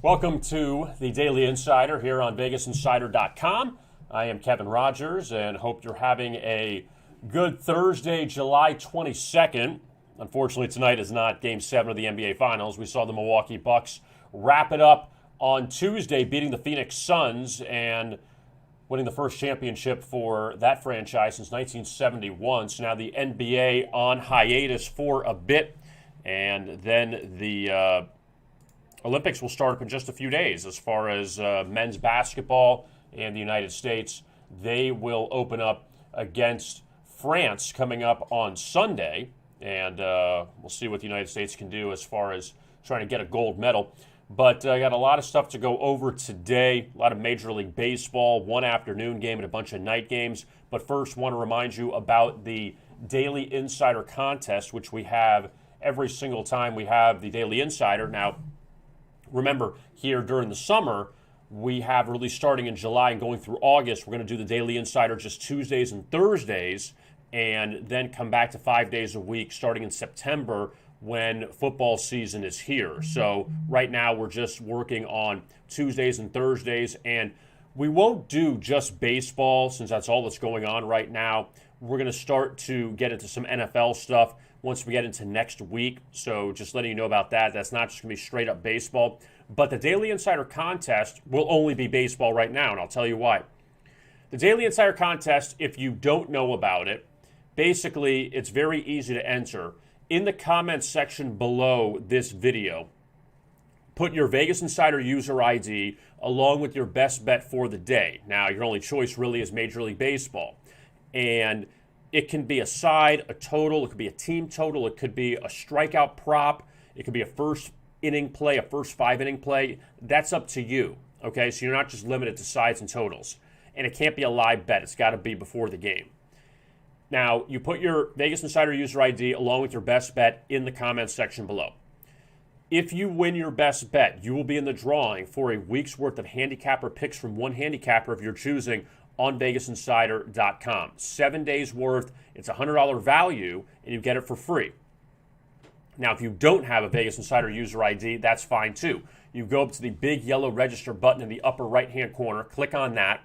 Welcome to the Daily Insider here on VegasInsider.com. I am Kevin Rogers and hope you're having a good Thursday, July 22nd. Unfortunately, tonight is not Game 7 of the NBA Finals. We saw the Milwaukee Bucks wrap it up on Tuesday, beating the Phoenix Suns and winning the first championship for that franchise since 1971. So now the NBA on hiatus for a bit, and then the Olympics will start up in just a few days. As far as men's basketball and the United States, they will open up against France coming up on Sunday, and we'll see what the United States can do as far as trying to get a gold medal. But I got a lot of stuff to go over today, a lot of Major League Baseball, one afternoon game and a bunch of night games. But first, want to remind you about the Daily Insider contest, which we have every single time we have the Daily Insider. Now, remember, here during the summer, we have really starting in July and going through August, we're going to do the Daily Insider just Tuesdays and Thursdays, and then come back to 5 days a week starting in September when football season is here. So right now we're just working on Tuesdays and Thursdays, and we won't do just baseball since that's all that's going on right now. We're going to start to get into some NFL stuff once we get into next week. So just letting you know about that. That's not just going to be straight up baseball. But the Daily Insider contest will only be baseball right now, and I'll tell you why. The Daily Insider contest, if you don't know about it, basically it's very easy to enter. In the comments section below this video, put your Vegas Insider user ID along with your best bet for the day. Now, your only choice really is Major League Baseball. And it can be a side, a total, it could be a team total, it could be a strikeout prop, it could be a first inning play, a first 5-inning play. That's up to you, okay? So you're not just limited to sides and totals. And it can't be a live bet. It's got to be before the game. Now, you put your Vegas Insider user ID along with your best bet in the comments section below. If you win your best bet, you will be in the drawing for a week's worth of handicapper picks from one handicapper of your choosing on VegasInsider.com. 7 days worth. It's a $100 value, and you get it for free. Now, if you don't have a Vegas Insider user ID, that's fine too. You go up to the big yellow register button in the upper right-hand corner, click on that,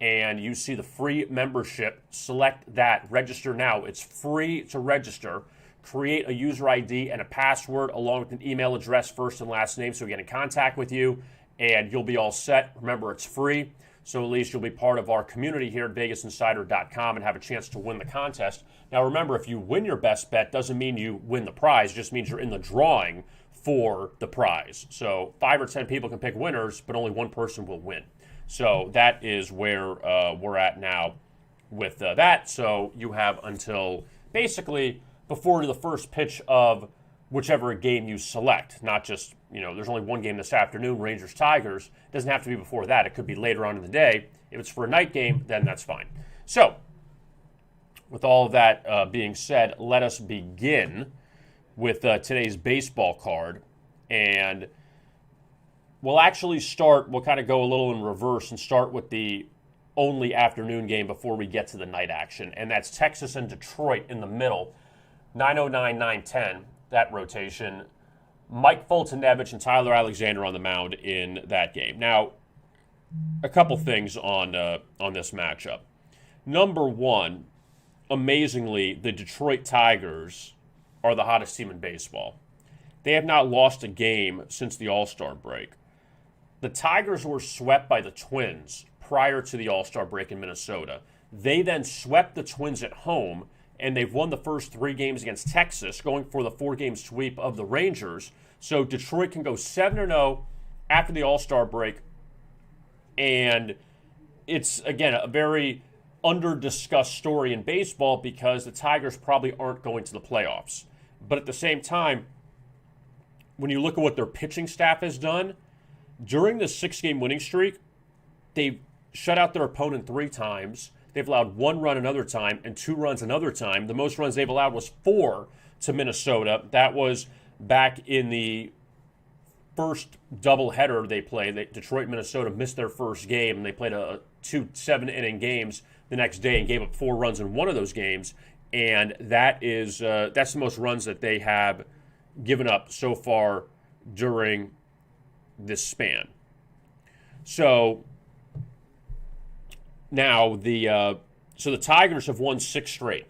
and you see the free membership. Select that. Register now. It's free to register. Create a user ID and a password along with an email address, first and last name, so we get in contact with you, and you'll be all set. Remember, it's free, so at least you'll be part of our community here at VegasInsider.com and have a chance to win the contest. Now, remember, if you win your best bet, doesn't mean you win the prize. It just means you're in the drawing for the prize. So 5 or 10 people can pick winners, but only one person will win. So that is where we're at now with that. So you have until basically before the first pitch of whichever game you select. Not just, there's only one game this afternoon, Rangers-Tigers. It doesn't have to be before that. It could be later on in the day. If it's for a night game, then that's fine. So with all of that being said, let us begin with today's baseball card. And we'll kind of go a little in reverse and start with the only afternoon game before we get to the night action. And that's Texas and Detroit in the middle, 9:09, 9:10, that rotation. Mike Foltynewicz and Tyler Alexander on the mound in that game. Now, a couple things on this matchup. Number one, amazingly, the Detroit Tigers are the hottest team in baseball. They have not lost a game since the All-Star break. The Tigers were swept by the Twins prior to the All-Star break in Minnesota. They then swept the Twins at home, and they've won the first 3 games against Texas, going for the 4-game sweep of the Rangers. So Detroit can go 7-0 after the All-Star break. And it's, again, a very under-discussed story in baseball because the Tigers probably aren't going to the playoffs. But at the same time, when you look at what their pitching staff has done, during the 6-game winning streak, they've shut out their opponent 3 times. They've allowed 1 run another time and 2 runs another time. The most runs they've allowed was 4 to Minnesota. That was back in the first doubleheader they played. Detroit and Minnesota missed their first game, and they played 2 7-inning games the next day and gave up 4 runs in one of those games. And that's the most runs that they have given up so far during this span. So now the Tigers have won 6 straight.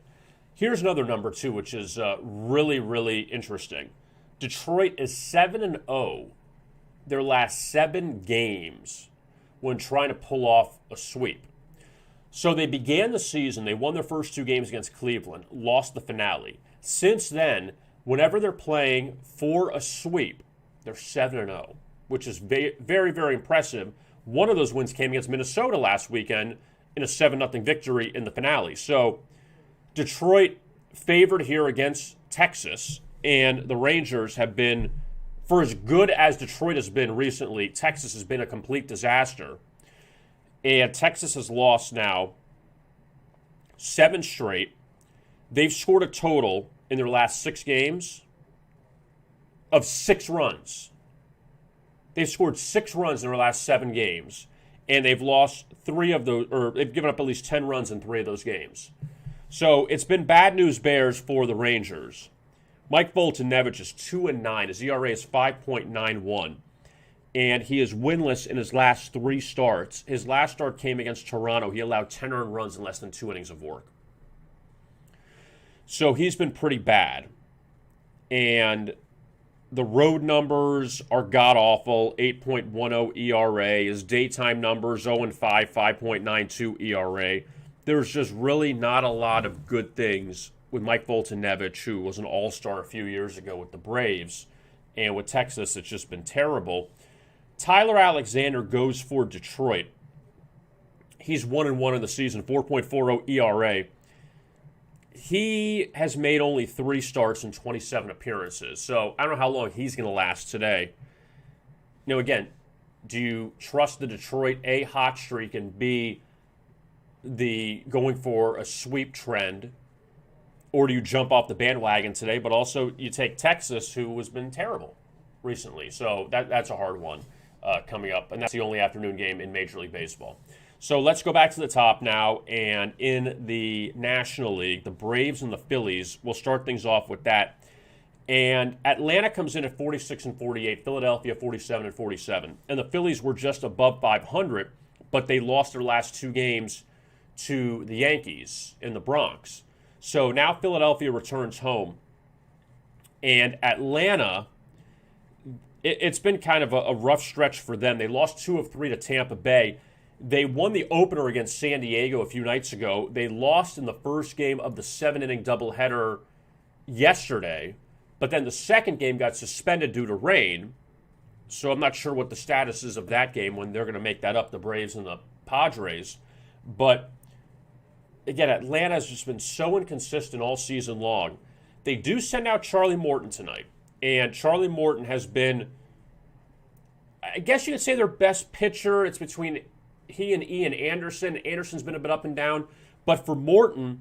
Here's another number too, which is really, really interesting. Detroit is 7-0 their last 7 games when trying to pull off a sweep. So they began the season, they won their first 2 games against Cleveland, lost the finale. Since then, whenever they're playing for a sweep, they're 7-0, which is very, very impressive. One of those wins came against Minnesota last weekend in a 7-0 victory in the finale. So Detroit favored here against Texas, and the Rangers have been, for as good as Detroit has been recently, Texas has been a complete disaster. And Texas has lost now 7 straight. They've scored a total in their last 6 games of 6 runs. They've scored 6 runs in their last 7 games, and they've lost 3 of those, or they've given up at least 10 runs in 3 of those games. So it's been bad news bears for the Rangers. Mike Foltynewicz is 2-9. His ERA is 5.91. And he is winless in his last 3 starts. His last start came against Toronto. He allowed 10 earned runs in less than 2 innings of work. So he's been pretty bad. And the road numbers are god-awful, 8.10 ERA. His daytime numbers, 0-5, 5.92 ERA. There's just really not a lot of good things with Mike Foltynewicz, who was an all-star a few years ago with the Braves. And with Texas, it's just been terrible. Tyler Alexander goes for Detroit. He's 1-1 in the season, 4.40 ERA. He has made only 3 starts in 27 appearances. So I don't know how long he's going to last today. You know, again, do you trust the Detroit A hot streak and B the going for a sweep trend? Or do you jump off the bandwagon today? But also you take Texas, who has been terrible recently. So that's a hard one coming up. And that's the only afternoon game in Major League Baseball. So let's go back to the top now. And in the National League, the Braves and the Phillies, we'll start things off with that. And Atlanta comes in at 46-48, Philadelphia 47-47. And the Phillies were just above 500, but they lost their last 2 games to the Yankees in the Bronx. So now Philadelphia returns home. And Atlanta, it's been kind of a rough stretch for them. They lost 2 of 3 to Tampa Bay. They won the opener against San Diego a few nights ago. They lost in the first game of the 7-inning doubleheader yesterday. But then the second game got suspended due to rain. So I'm not sure what the status is of that game when they're going to make that up, the Braves and the Padres. But again, Atlanta has just been so inconsistent all season long. They do send out Charlie Morton tonight. And Charlie Morton has been, I guess you could say, their best pitcher. It's between he and Ian Anderson. Anderson's been a bit up and down. But for Morton,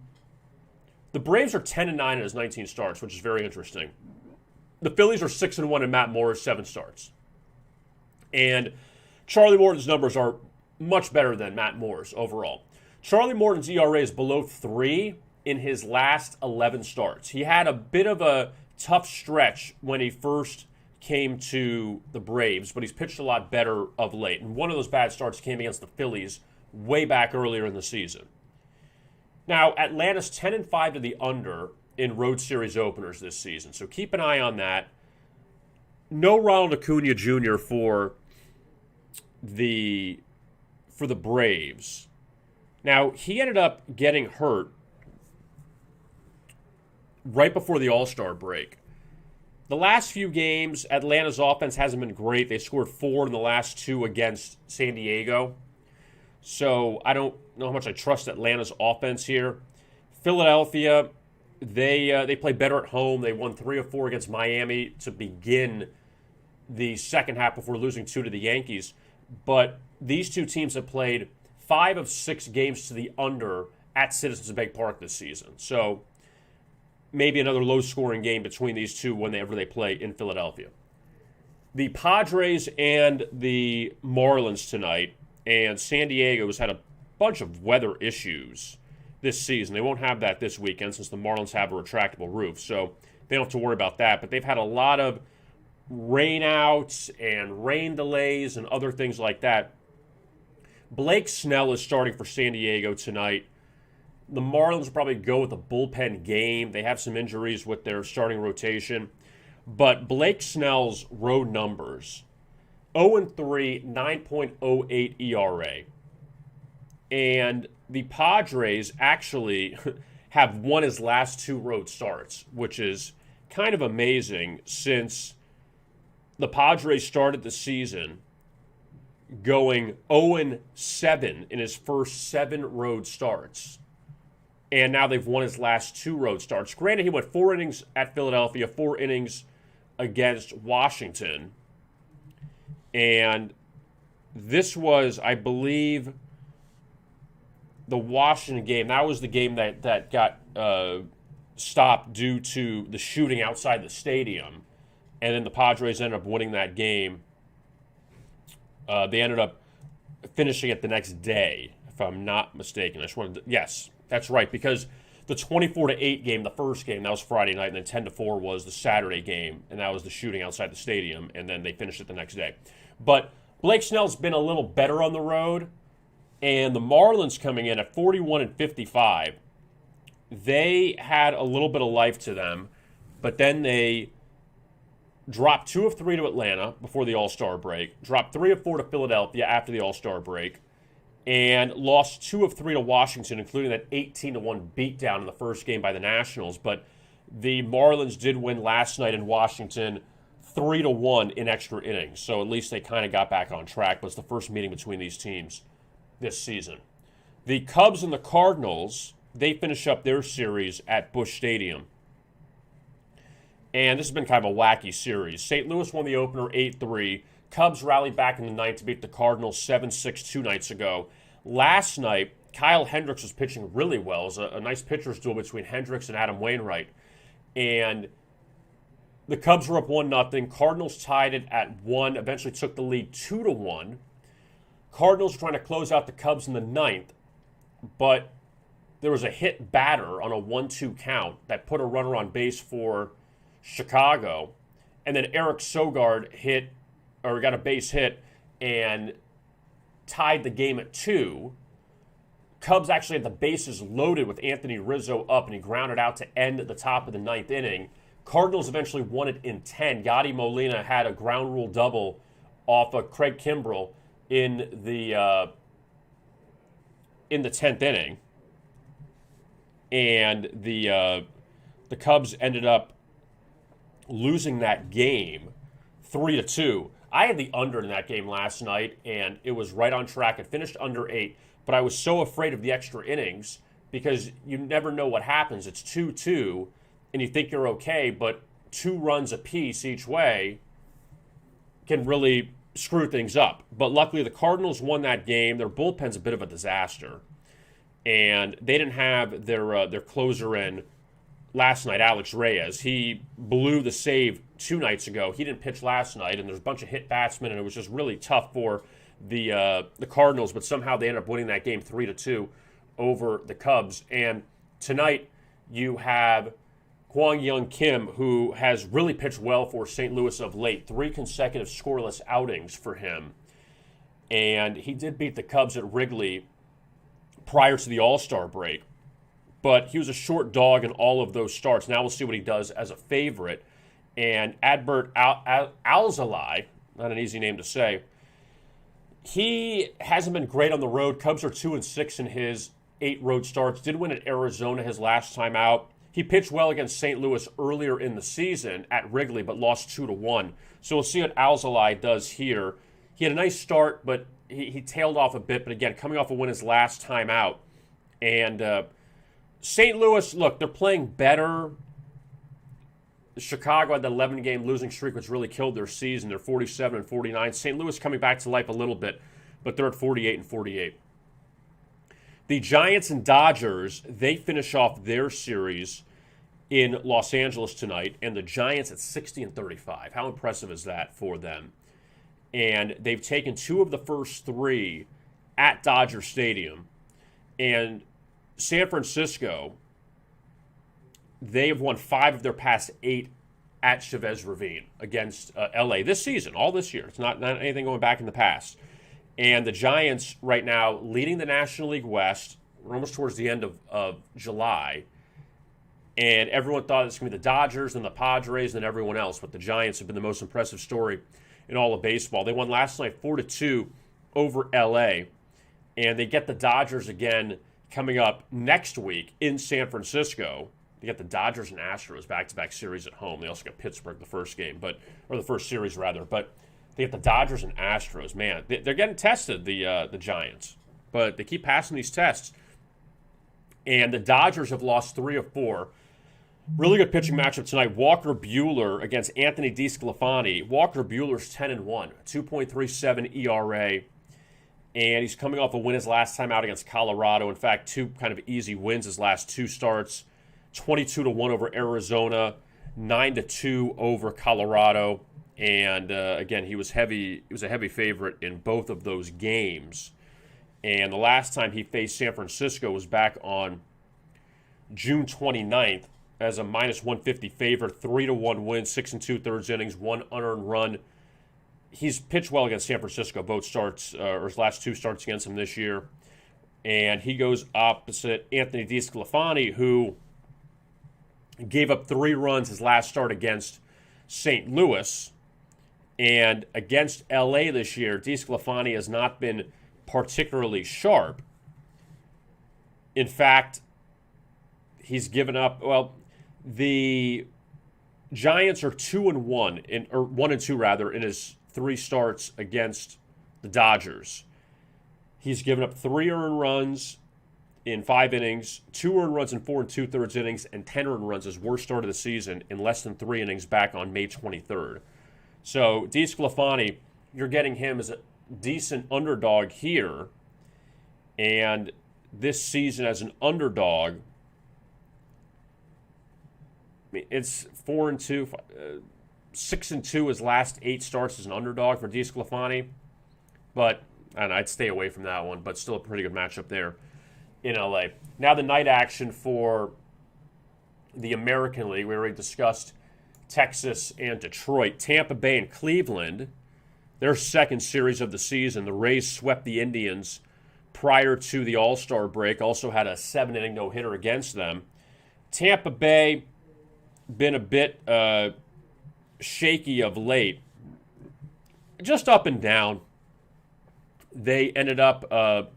the Braves are 10-9 in his 19 starts, which is very interesting. The Phillies are 6-1 in Matt Moore's 7 starts. And Charlie Morton's numbers are much better than Matt Moore's overall. Charlie Morton's ERA is below 3 in his last 11 starts. He had a bit of a tough stretch when he first came to the Braves, but he's pitched a lot better of late. And one of those bad starts came against the Phillies way back earlier in the season. Now, Atlanta's 10-5 to the under in road series openers this season, so keep an eye on that. No Ronald Acuna Jr. for the Braves. Now, he ended up getting hurt right before the All-Star break. The last few games, Atlanta's offense hasn't been great. They scored 4 in the last 2 against San Diego. So I don't know how much I trust Atlanta's offense here. Philadelphia, they play better at home. They won 3 of 4 against Miami to begin the second half before losing 2 to the Yankees. But these 2 teams have played 5 of 6 games to the under at Citizens Bank Park this season. So maybe another low-scoring game between these 2 whenever they play in Philadelphia. The Padres and the Marlins tonight, and San Diego's had a bunch of weather issues this season. They won't have that this weekend since the Marlins have a retractable roof, so they don't have to worry about that. But they've had a lot of rainouts and rain delays and other things like that, Blake Snell is starting for San Diego tonight. The Marlins will probably go with a bullpen game. They have some injuries with their starting rotation. But Blake Snell's road numbers, 0-3, 9.08 ERA. And the Padres actually have won his last 2 road starts, which is kind of amazing since the Padres started the season going 0-7 in his first 7 road starts. And now they've won his last 2 road starts. Granted, he went 4 innings at Philadelphia, 4 innings against Washington. And this was, I believe, the Washington game. That was the game that got stopped due to the shooting outside the stadium. And then the Padres ended up winning that game. They ended up finishing it the next day, if I'm not mistaken. Yes, that's right, because the 24-8 game, the first game, that was Friday night, and then 10-4 was the Saturday game, and that was the shooting outside the stadium, and then they finished it the next day. But Blake Snell's been a little better on the road, and the Marlins coming in at 41-55, they had a little bit of life to them, but then they dropped 2 of 3 to Atlanta before the All-Star break, dropped 3 of 4 to Philadelphia after the All-Star break, and lost 2 of 3 to Washington, including that 18-1 beatdown in the first game by the Nationals. But the Marlins did win last night in Washington 3-1 in extra innings, so at least they kind of got back on track. But it's the first meeting between these teams this season. The Cubs and the Cardinals, they finish up their series at Busch Stadium. And this has been kind of a wacky series. St. Louis won the opener 8-3. Cubs rallied back in the ninth to beat the Cardinals 7-6 2 nights ago. Last night, Kyle Hendricks was pitching really well. It was a nice pitcher's duel between Hendricks and Adam Wainwright. And the Cubs were up 1-0. Cardinals tied it at 1, eventually took the lead 2-1. Cardinals were trying to close out the Cubs in the ninth, but there was a hit batter on a 1-2 count that put a runner on base for Chicago. And then Eric Sogard got a base hit and tied the game at 2. Cubs actually had the bases loaded with Anthony Rizzo up, and he grounded out to end at the top of the ninth inning. Cardinals eventually won it in 10. Yadi Molina had a ground rule double off of Craig Kimbrell in the 10th inning, and the Cubs ended up losing that game 3-2. I had the under in that game last night, and it was right on track. It finished under 8, but I was so afraid of the extra innings because you never know what happens. It's 2-2, and you think you're okay, but 2 runs apiece each way can really screw things up. But luckily, the Cardinals won that game. Their bullpen's a bit of a disaster, and they didn't have their closer in last night, Alex Reyes. He blew the save 2 nights ago. He didn't pitch last night, and there's a bunch of hit batsmen, and it was just really tough for the Cardinals, but somehow they ended up winning that game 3-2 over the Cubs. And tonight you have Kwang Young Kim, who has really pitched well for St. Louis of late. 3 consecutive scoreless outings for him. And he did beat the Cubs at Wrigley prior to the All-Star break. But he was a short dog in all of those starts. Now we'll see what he does as a favorite. And Adbert Alzolay, not an easy name to say, he hasn't been great on the road. Cubs are 2-6 in his 8 road starts. Did win at Arizona his last time out. He pitched well against St. Louis earlier in the season at Wrigley, but lost 2-1. So we'll see what Alzolay does here. He had a nice start, but he tailed off a bit. But again, coming off a win his last time out. And St. Louis, look, they're playing better. Chicago had that 11-game losing streak, which really killed their season. They're 47-49. St. Louis coming back to life a little bit, but they're at 48-48. The Giants and Dodgers, they finish off their series in Los Angeles tonight, and the Giants at 60-35. How impressive is that for them? And they've taken 2 of the first 3 at Dodger Stadium. And San Francisco, they have won 5 of their past 8 at Chavez Ravine against LA this season, all this year. It's not anything going back in the past. And the Giants right now leading the National League West. We're almost towards the end of July. And everyone thought it was going to be the Dodgers and the Padres and everyone else. But the Giants have been the most impressive story in all of baseball. They won last night 4-2 over LA. And they get the Dodgers again coming up next week in San Francisco. They get the Dodgers and Astros back-to-back series at home. They also got Pittsburgh the first game, or the first series rather. But they get the Dodgers and Astros. Man, they're getting tested, the Giants. But they keep passing these tests. And the Dodgers have lost 3 of 4. Really good pitching matchup tonight. Walker Buehler against Anthony DeSclafani. Walker Buehler's 10-1, 2.37 ERA. And he's coming off a win his last time out against Colorado. In fact, 2 kind of easy wins his last 2 starts. 22-1 over Arizona, 9-2 over Colorado. And again, he was a heavy favorite in both of those games. And the last time he faced San Francisco was back on June 29th as a -150 favorite, 3-1 win, 6 2/3 innings, 1 unearned run. He's pitched well against San Francisco, both starts, or his last 2 starts against him this year. And he goes opposite Anthony DeSclafani, who gave up 3 runs his last start against St. Louis. And against LA this year, DeSclafani has not been particularly sharp. In fact, he's given up, the Giants are 2-1, or 1-2 rather, in his 3 starts against the Dodgers. He's given up 3 earned runs in 5 innings, 2 earned runs in 4 2/3 innings, and 10 earned runs, his worst start of the season, in less than 3 innings back on May 23rd. So DeSclafani, you're getting him as a decent underdog here. And this season as an underdog, I mean, it's 4-2, 6-2 his last 8 starts as an underdog for DeSclafani. But I'd stay away from that one, but still a pretty good matchup there in LA. Now the night action for the American League. We already discussed Texas and Detroit. Tampa Bay and Cleveland, their second series of the season. The Rays swept the Indians prior to the All-Star break. Also had a 7-inning no-hitter against them. Tampa Bay been a bit shaky of late. Just up and down. They ended up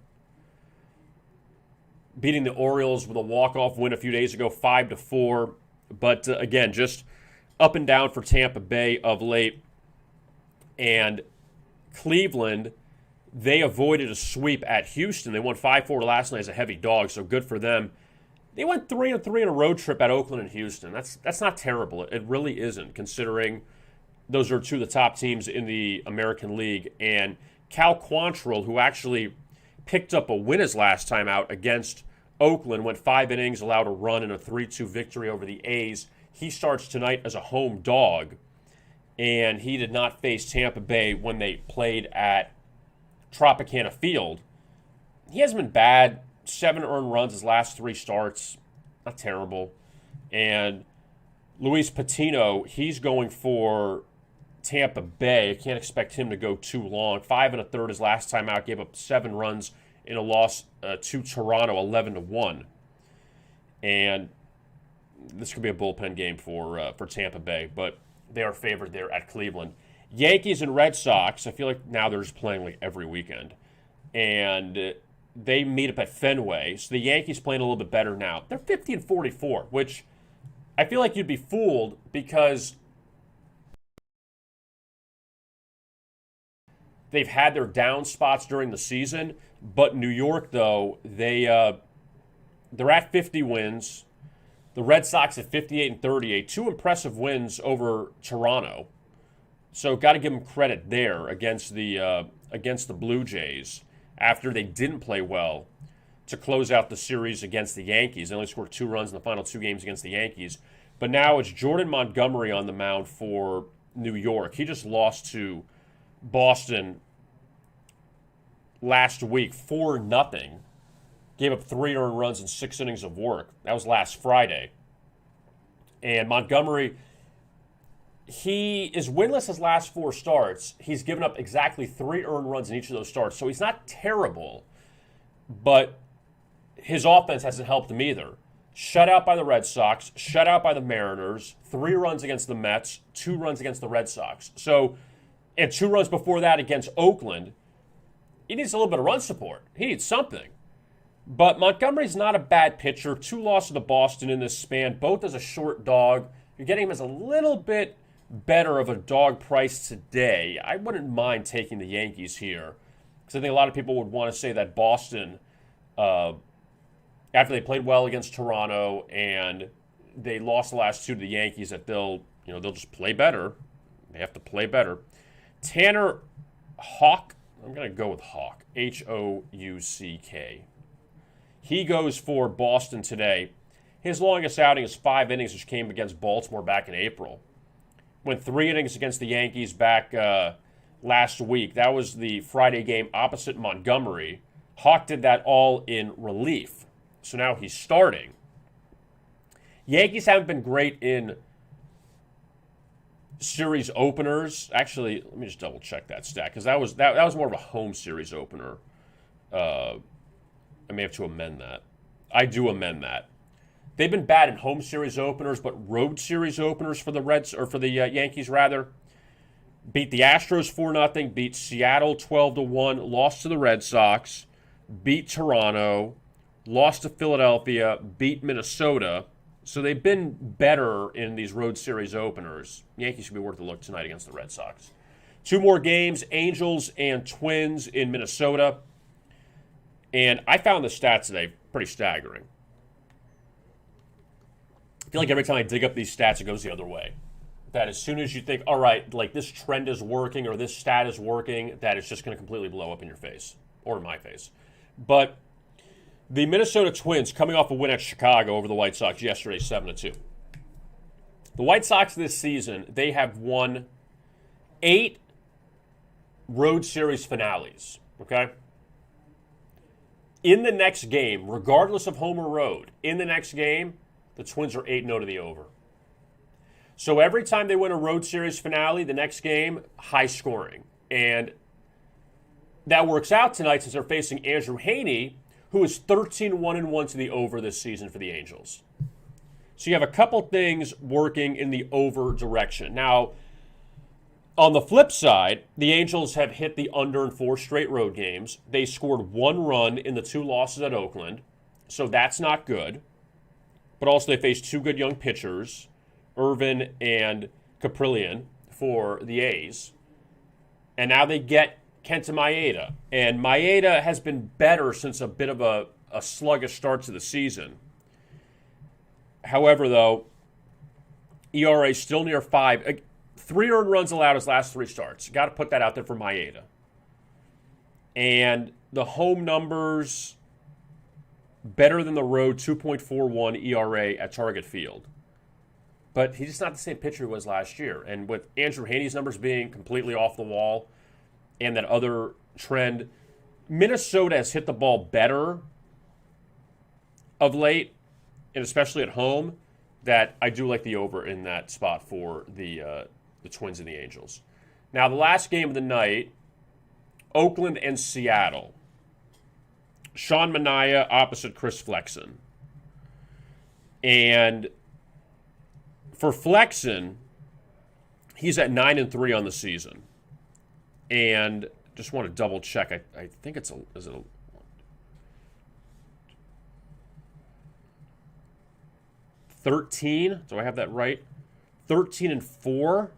beating the Orioles with a walk-off win a few days ago, 5-4. But again, just up and down for Tampa Bay of late. And Cleveland, they avoided a sweep at Houston. They won 5-4 last night as a heavy dog, so good for them. They went 3-3 on a road trip at Oakland and Houston. That's not terrible. It really isn't, considering those are 2 of the top teams in the American League. And Cal Quantrill, who actually picked up a win his last time out against Oakland, went 5 innings, allowed a run, and a 3-2 victory over the A's. He starts tonight as a home dog, and he did not face Tampa Bay when they played at Tropicana Field. He hasn't been bad. 7 earned runs his last 3 starts. Not terrible. And Luis Patino, he's going for Tampa Bay. I can't expect him to go too long. 5 1/3 his last time out. Gave up 7 runs in a loss to Toronto, 11-1. And this could be a bullpen game for Tampa Bay, but they are favored there at Cleveland. Yankees and Red Sox, I feel like now they're just playing like every weekend. And they meet up at Fenway. So the Yankees playing a little bit better now. They're 50-44, which I feel like you'd be fooled because they've had their down spots during the season. But New York, though, they're at 50 wins. The Red Sox at 58-38, 2 impressive wins over Toronto. So got to give them credit there against the Blue Jays after they didn't play well to close out the series against the Yankees. They only scored 2 runs in the final 2 games against the Yankees. But now it's Jordan Montgomery on the mound for New York. He just lost to Boston last week, 4-0. Gave up 3 earned runs in 6 innings of work. That was last Friday. And Montgomery, he is winless his last 4 starts. He's given up exactly 3 earned runs in each of those starts. So he's not terrible, but his offense hasn't helped him either. Shut out by the Red Sox, shut out by the Mariners, 3 runs against the Mets, 2 runs against the Red Sox. So, and 2 runs before that against Oakland. He needs a little bit of run support. He needs something. But Montgomery's not a bad pitcher. 2 losses to Boston in this span, both as a short dog. You're getting him as a little bit better of a dog price today. I wouldn't mind taking the Yankees here because I think a lot of people would want to say that Boston, after they played well against Toronto and they lost the last 2 to the Yankees, that they'll just play better. They have to play better. Tanner Houck, I'm going to go with Houck, Houck. He goes for Boston today. His longest outing is 5 innings, which came against Baltimore back in April. Went 3 innings against the Yankees back last week. That was the Friday game opposite Montgomery. Houck did that all in relief. So now he's starting. Yankees haven't been great in series openers. Actually, let me just double check that stat because that was more of a home series opener. I may have to amend that. I do amend that. They've been bad in home series openers, but road series openers for the Yankees rather. Beat the Astros 4-0, beat Seattle 12-1, lost to the Red Sox, beat Toronto, lost to Philadelphia, beat Minnesota. So they've been better in these road series openers. Yankees should be worth a look tonight against the Red Sox. 2 more games, Angels and Twins in Minnesota. And I found the stats today pretty staggering. I feel like every time I dig up these stats, it goes the other way. That as soon as you think, all right, like this trend is working or this stat is working, that it's just going to completely blow up in your face or in my face. But the Minnesota Twins coming off a win at Chicago over the White Sox yesterday, 7-2. The White Sox this season, they have won 8 road series finales, okay? In the next game, regardless of home or road, in the next game, the Twins are 8-0 to the over. So every time they win a road series finale, the next game, high scoring. And that works out tonight since they're facing Andrew Heaney, who is 13-1-1 to the over this season for the Angels. So you have a couple things working in the over direction. Now, on the flip side, the Angels have hit the under in 4 straight road games. They scored 1 run in the 2 losses at Oakland, so that's not good. But also they faced 2 good young pitchers, Irvin and Caprillion, for the A's. And now they get Kenta Maeda. And Maeda has been better since a bit of a sluggish start to the season. However, though, ERA still near 5. 3 earned runs allowed his last 3 starts. Got to put that out there for Maeda. And the home numbers, better than the road, 2.41 ERA at Target Field. But he's just not the same pitcher he was last year. And with Andrew Heaney's numbers being completely off the wall and that other trend, Minnesota has hit the ball better of late, and especially at home, that I do like the over in that spot for the Twins and the Angels. Now, the last game of the night, Oakland and Seattle. Sean Manaea opposite Chris Flexen. And for Flexen, he's at 9-3 on the season. And just want to double check. I think is it a 13? Do I have that right? 13-4?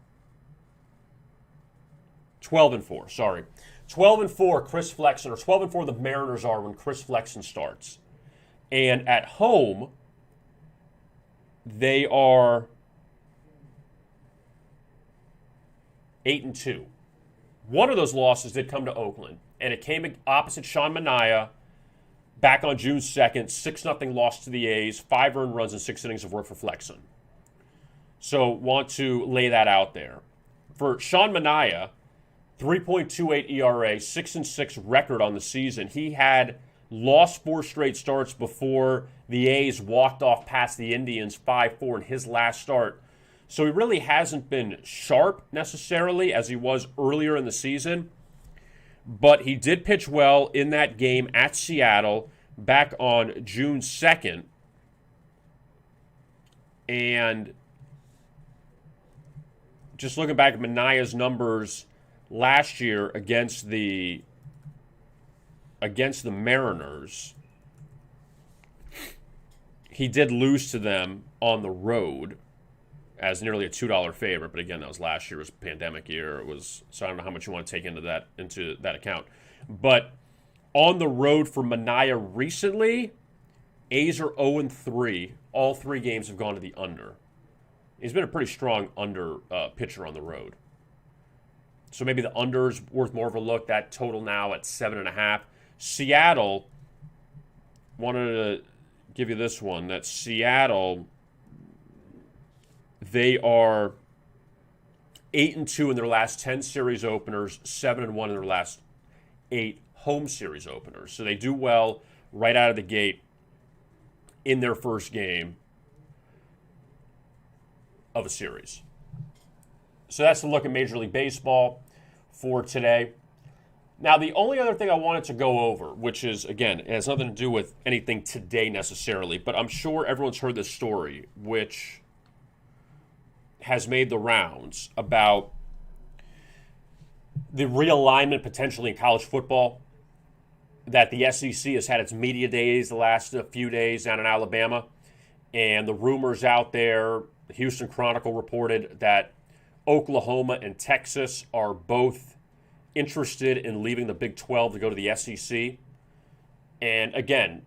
12-4, sorry. 12-4 Chris Flexen, or 12-4 the Mariners are when Chris Flexen starts. And at home, they are 8-2. One of those losses did come to Oakland, and it came opposite Sean Manaea back on June 2nd, 6-0 loss to the A's, 5 earned runs and 6 innings of work for Flexen. So want to lay that out there. For Sean Manaea, 3.28 ERA, 6-6 record on the season. He had lost 4 straight starts before the A's walked off past the Indians 5-4 in his last start. So he really hasn't been sharp necessarily as he was earlier in the season. But he did pitch well in that game at Seattle back on June 2nd. And just looking back at Manaea's numbers last year against the Mariners, he did lose to them on the road as nearly a $2 favorite. But again, that was last year. It was a pandemic year. So I don't know how much you want to take into that account. But on the road for Manaea recently, A's are 0-3. All 3 games have gone to the under. He's been a pretty strong under pitcher on the road. So maybe the under's worth more of a look. That total now at 7.5. Seattle, wanted to give you this one. That Seattle, they are 8-2 in their last 10 series openers, 7-1 in their last 8 home series openers. So they do well right out of the gate in their first game of a series. So that's the look at Major League Baseball for today. Now, the only other thing I wanted to go over, which is, again, it has nothing to do with anything today necessarily, but I'm sure everyone's heard this story, which has made the rounds about the realignment potentially in college football, that the SEC has had its media days the last few days down in Alabama, and the rumors out there, the Houston Chronicle reported that Oklahoma and Texas are both interested in leaving the Big 12 to go to the SEC. And again,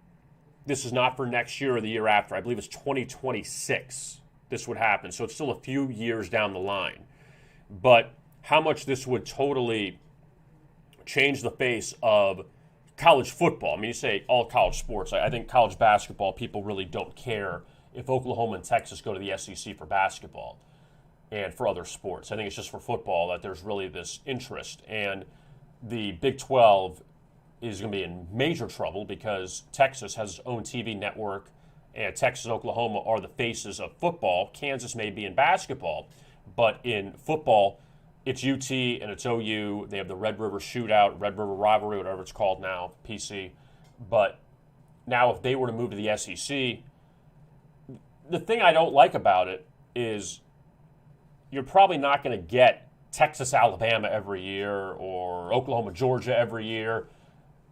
this is not for next year or the year after. I believe it's 2026 this would happen. So it's still a few years down the line. But how much this would totally change the face of college football. I mean, you say all college sports. I think college basketball, people really don't care if Oklahoma and Texas go to the SEC for basketball and for other sports. I think it's just for football that there's really this interest. And the Big 12 is going to be in major trouble because Texas has its own TV network, and Texas and Oklahoma are the faces of football. Kansas may be in basketball, but in football, it's UT and it's OU. They have the Red River Shootout, Red River Rivalry, whatever it's called now, PC. But now if they were to move to the SEC, the thing I don't like about it is you're probably not going to get Texas, Alabama every year or Oklahoma, Georgia every year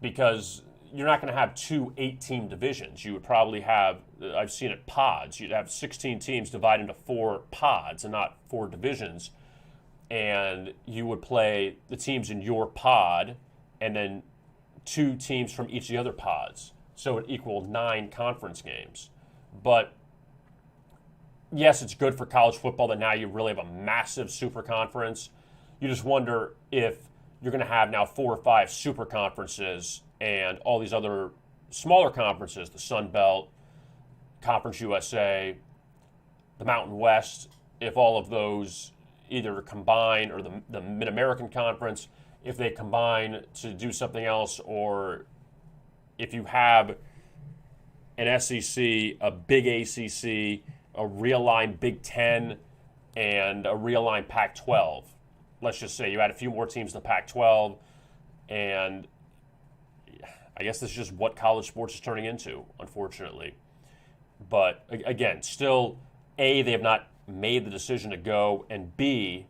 because you're not going to have 2 8-team divisions. You would probably have, I've seen it, pods. You'd have 16 teams divided into 4 pods and not 4 divisions. And you would play the teams in your pod and then 2 teams from each of the other pods. So it equaled 9 conference games. But yes, it's good for college football that now you really have a massive super conference. You just wonder if you're going to have now 4 or 5 super conferences and all these other smaller conferences, the Sun Belt, Conference USA, the Mountain West, if all of those either combine, or the Mid-American Conference, if they combine to do something else, or if you have an SEC, a big ACC, a realigned Big Ten, and a realigned Pac-12. Let's just say you add a few more teams in the Pac-12, and I guess this is just what college sports is turning into, unfortunately. But again, still, A, they have not made the decision to go, and B,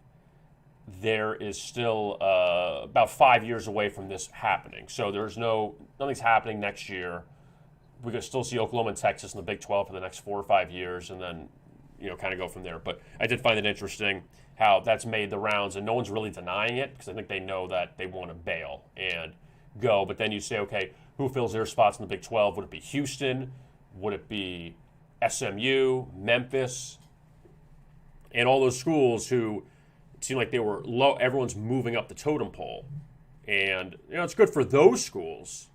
there is still about 5 years away from this happening. So nothing's happening next year. We could still see Oklahoma and Texas in the Big 12 for the next 4 or 5 years, and then kind of go from there. But I did find it interesting how that's made the rounds, and no one's really denying it because I think they know that they want to bail and go. But then you say, okay, who fills their spots in the Big 12? Would it be Houston? Would it be SMU, Memphis, and all those schools who it seemed like they were low? Everyone's moving up the totem pole, and it's good for those schools,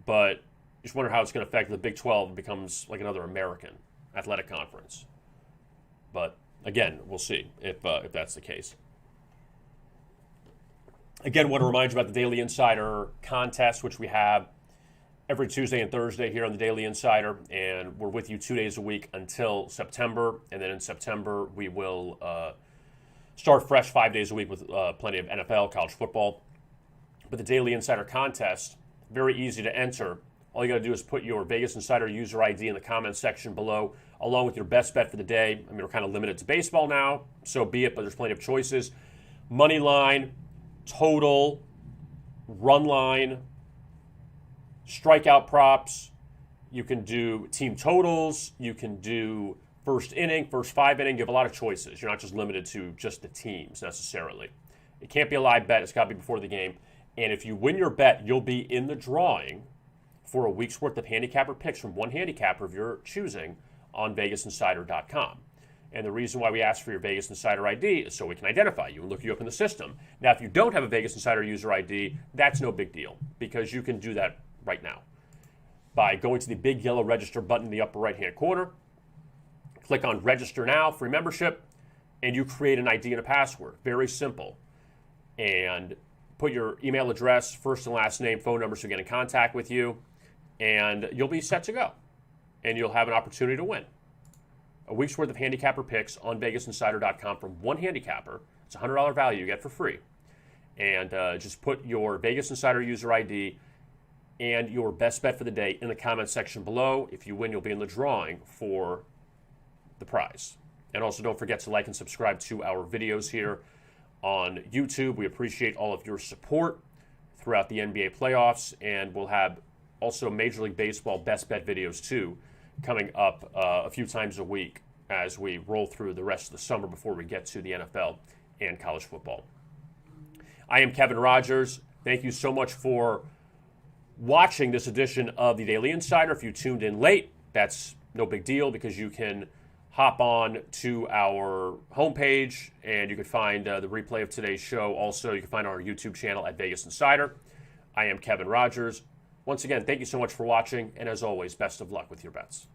but just wonder how it's going to affect the Big 12. It becomes like another American athletic conference. But again, we'll see if that's the case. Again, want to remind you about the Daily Insider contest, which we have every Tuesday and Thursday here on the Daily Insider, and we're with you 2 days a week until September. And then in September, we will start fresh 5 days a week with plenty of NFL, college football. But the Daily Insider contest, very easy to enter. All you got to do is put your Vegas Insider user ID in the comments section below, along with your best bet for the day. I mean, we're kind of limited to baseball now, so be it, but there's plenty of choices. Money line, total, run line, strikeout props. You can do team totals. You can do first inning, first 5 inning. You have a lot of choices. You're not just limited to just the teams necessarily. It can't be a live bet. It's got to be before the game. And if you win your bet, you'll be in the drawing for a week's worth of handicapper picks from one handicapper of your choosing on VegasInsider.com. And the reason why we ask for your Vegas Insider ID is so we can identify you and look you up in the system. Now, if you don't have a Vegas Insider user ID, that's no big deal because you can do that right now by going to the big yellow register button in the upper right-hand corner. Click on Register Now, free membership, and you create an ID and a password. Very simple. And put your email address, first and last name, phone number so we get in contact with you, and you'll be set to go. And you'll have an opportunity to win a week's worth of handicapper picks on VegasInsider.com from one handicapper. It's a $100 value you get for free. And just put your Vegas Insider user ID and your best bet for the day in the comments section below. If you win, you'll be in the drawing for the prize. And also don't forget to like and subscribe to our videos here on YouTube. We appreciate all of your support throughout the NBA playoffs, and we'll have also Major League Baseball best bet videos too coming up a few times a week as we roll through the rest of the summer before we get to the NFL and college football. I am Kevin Rogers. Thank you so much for watching this edition of the Daily Insider. If you tuned in late, that's no big deal because you can hop on to our homepage and you can find the replay of today's show. Also, you can find our YouTube channel at Vegas Insider. I am Kevin Rogers. Once again, thank you so much for watching, and as always, best of luck with your bets.